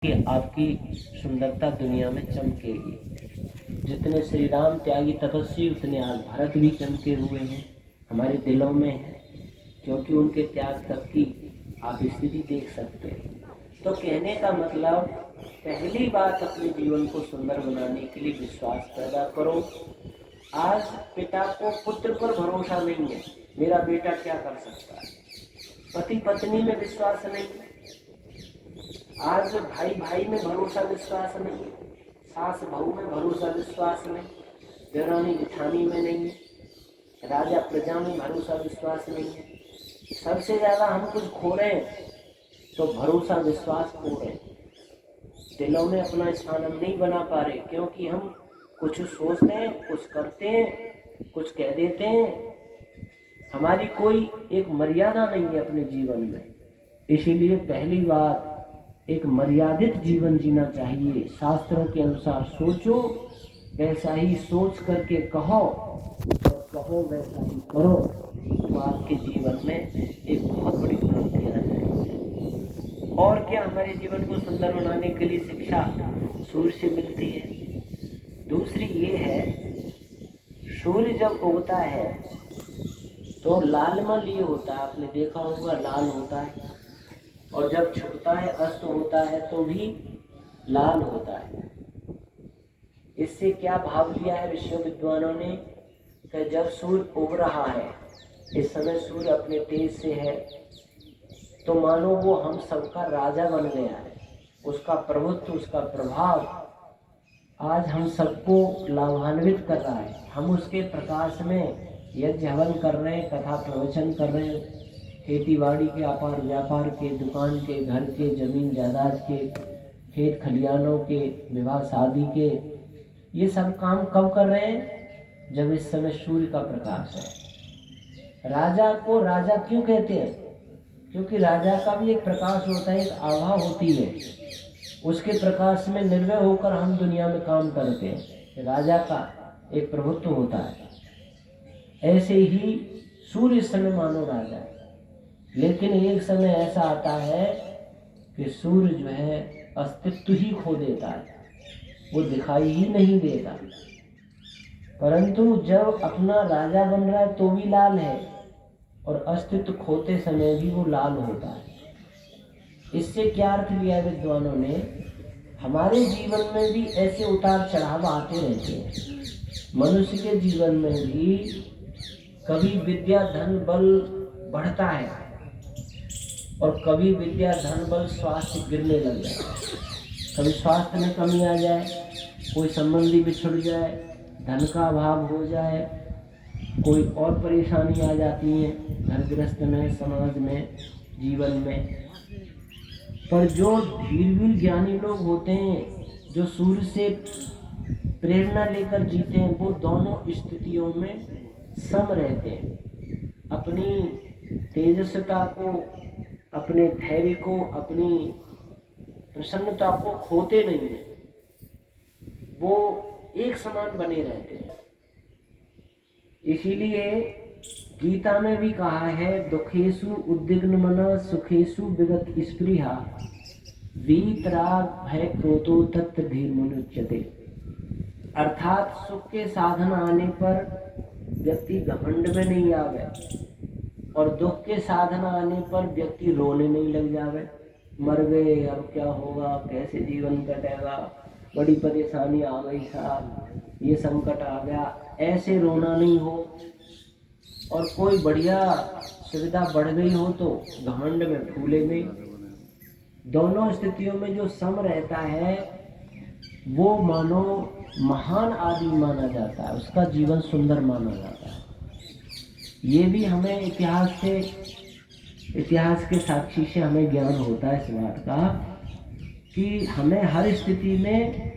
कि आपकी सुंदरता दुनिया में चमकेगी। जितने श्री राम त्यागी तपस्वी उतने आज भरत भी चमके हुए हैं, हमारे दिलों में है, क्योंकि उनके त्याग तक की आप स्थिति देख सकते हैं। तो कहने का मतलब, पहली बात अपने जीवन को सुंदर बनाने के लिए विश्वास पैदा करो। आज पिता को पुत्र पर भरोसा नहीं है, मेरा बेटा क्या कर सकता है। पति पत्नी में विश्वास नहीं है, आज भाई भाई में भरोसा विश्वास नहीं, सास बहू में भरोसा विश्वास नहीं, देवरानी जेठानी में नहीं है, राजा प्रजा में भरोसा विश्वास नहीं है। सबसे ज्यादा हम कुछ खो रहे हैं तो भरोसा विश्वास खो रहे हैं। दिलों में अपना स्थान हम नहीं बना पा रहे, क्योंकि हम कुछ सोचते हैं, कुछ करते हैं, कुछ कह देते हैं, हमारी कोई एक मर्यादा नहीं है अपने जीवन में। इसीलिए पहली बात, एक मर्यादित जीवन जीना चाहिए। शास्त्रों के अनुसार सोचो, वैसा ही सोच करके कहो, और कहो वैसा ही करो, तो आपके जीवन में एक बहुत बड़ी क्रांति आ जाएगी। और क्या, हमारे जीवन को सुंदर बनाने के लिए शिक्षा सूर्य से मिलती है। दूसरी ये है, सूर्य जब उगता है तो लालमल ये होता है, आपने देखा होगा, लाल होता है, और जब छुपता है, अस्त होता है तो भी लाल होता है। इससे क्या भाव लिया है विश्व विद्वानों ने, कि जब सूर्य उग रहा है, इस समय सूर्य अपने तेज से है, तो मानो वो हम सबका राजा बन गया है। उसका प्रभुत्व, उसका प्रभाव आज हम सबको लाभान्वित कर रहा है। हम उसके प्रकाश में यज्ञ हवन कर रहे हैं, कथा प्रवचन कर रहे हैं, खेती बाड़ी के, अपार व्यापार के, दुकान के, घर के, जमीन जायदाद के, खेत खलियानों के, विवाह शादी के, ये सब काम कब कर रहे हैं? जब इस समय सूर्य का प्रकाश है। राजा को राजा क्यों कहते हैं? क्योंकि राजा का भी एक प्रकाश होता है, एक आभा होती है, उसके प्रकाश में निर्भय होकर हम दुनिया में काम करते हैं। राजा का एक प्रभुत्व होता है। ऐसे ही सूर्य इस समय मानो राजा है, लेकिन एक समय ऐसा आता है कि सूर्य जो है अस्तित्व ही खो देता है, वो दिखाई ही नहीं देता। परंतु जब अपना राजा बन रहा है तो भी लाल है, और अस्तित्व खोते समय भी वो लाल होता है। इससे क्या अर्थ लिया विद्वानों ने, हमारे जीवन में भी ऐसे उतार चढ़ाव आते रहते हैं। मनुष्य के जीवन में भी कभी विद्या धन बल बढ़ता है, और कभी विद्या धन बल स्वास्थ्य गिरने लग जाता है। कभी स्वास्थ्य में कमी आ जाए, कोई संबंधी बिछुड़ जाए, धन का अभाव हो जाए, कोई और परेशानी आ जाती है घर गृहस्थ में, समाज में, जीवन में। पर जो धीरवीर ज्ञानी लोग होते हैं, जो सूर्य से प्रेरणा लेकर जीते हैं, वो दोनों स्थितियों में सम रहते हैं। अपनी तेजस्विता को, अपने धैर्य को, अपनी प्रसन्नता को खोते नहीं है, वो एक समान बने रहते हैं। इसीलिए गीता में भी कहा है, दुखेषु उद्विग्न मनः सुखेषु विगत स्पृहा वीतराग भय क्रोधो तत्र धीर्मुच्यते। अर्थात सुख के साधन आने पर व्यक्ति घमंड में नहीं आवे, और दुख के साधन आने पर व्यक्ति रोने नहीं लग जावे, मर गए, अब क्या होगा, कैसे जीवन कटेगा, बड़ी परेशानी आ गई साहब, ये संकट आ गया, ऐसे रोना नहीं हो। और कोई बढ़िया सुविधा बढ़ गई हो तो घमंड में, फूले में। दोनों स्थितियों में जो सम रहता है, वो मानो महान आदमी माना जाता है, उसका जीवन सुंदर माना जाता है। ये भी हमें इतिहास के साक्षी से हमें ज्ञान होता है इस बात का, कि हमें हर स्थिति में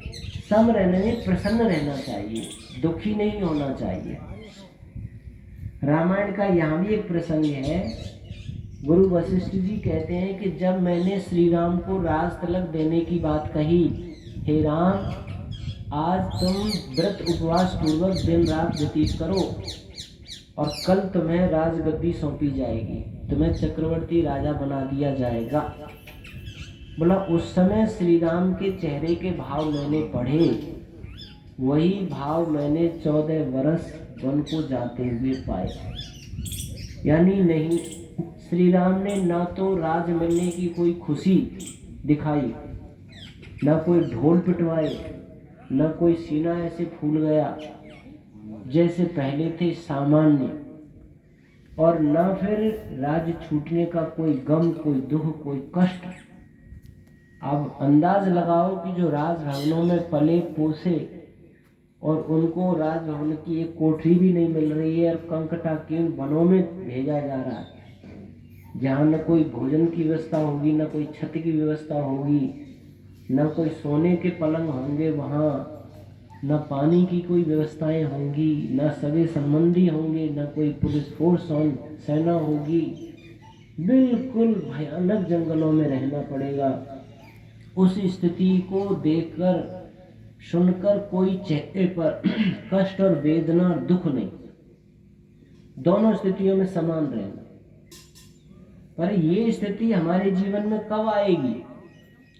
सम रहने में प्रसन्न रहना चाहिए, दुखी नहीं होना चाहिए। रामायण का यहाँ भी एक प्रसंग है। गुरु वशिष्ठ जी कहते हैं कि जब मैंने श्री राम को राज तिलक देने की बात कही, हे राम, आज तुम व्रत उपवास पूर्वक दिन रात व्यतीत करो, और कल तुम्हें राजगद्दी सौंपी जाएगी, तुम्हें चक्रवर्ती राजा बना दिया जाएगा। बोला उस समय श्री राम के चेहरे के भाव मैंने पढ़े, वही भाव मैंने 14 वर्ष वन को जाते हुए पाए। यानी नहीं, श्री राम ने ना तो राज मिलने की कोई खुशी दिखाई, ना कोई ढोल पिटवाए, ना कोई सीना ऐसे फूल गया जैसे पहले थे सामान्य, और ना फिर राज छूटने का कोई गम, कोई दुख, कोई कष्ट। आप अंदाज लगाओ कि जो राजभवनों में पले पोसे और उनको राजभवन की एक कोठरी भी नहीं मिल रही है और कंकटाकीर्ण वनों में भेजा जा रहा है, जहाँ न कोई भोजन की व्यवस्था होगी, न कोई छत की व्यवस्था होगी, न कोई सोने के पलंग होंगे वहाँ, न पानी की कोई व्यवस्थाएं होंगी, न सगे संबंधी होंगे, न कोई पुलिस फोर्स सेना होगी। बिल्कुल भयानक जंगलों में रहना पड़ेगा। उस स्थिति को देखकर, सुनकर कोई चेहरे पर कष्ट और वेदना, दुख नहीं, दोनों स्थितियों में समान रहना। पर ये स्थिति हमारे जीवन में कब आएगी?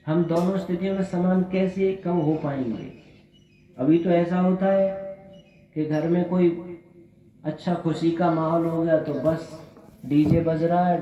हम दोनों स्थितियों में समान कैसे, कब हो पाएंगे? अभी तो ऐसा होता है कि घर में कोई अच्छा खुशी का माहौल हो गया तो बस डीजे बज रहा है,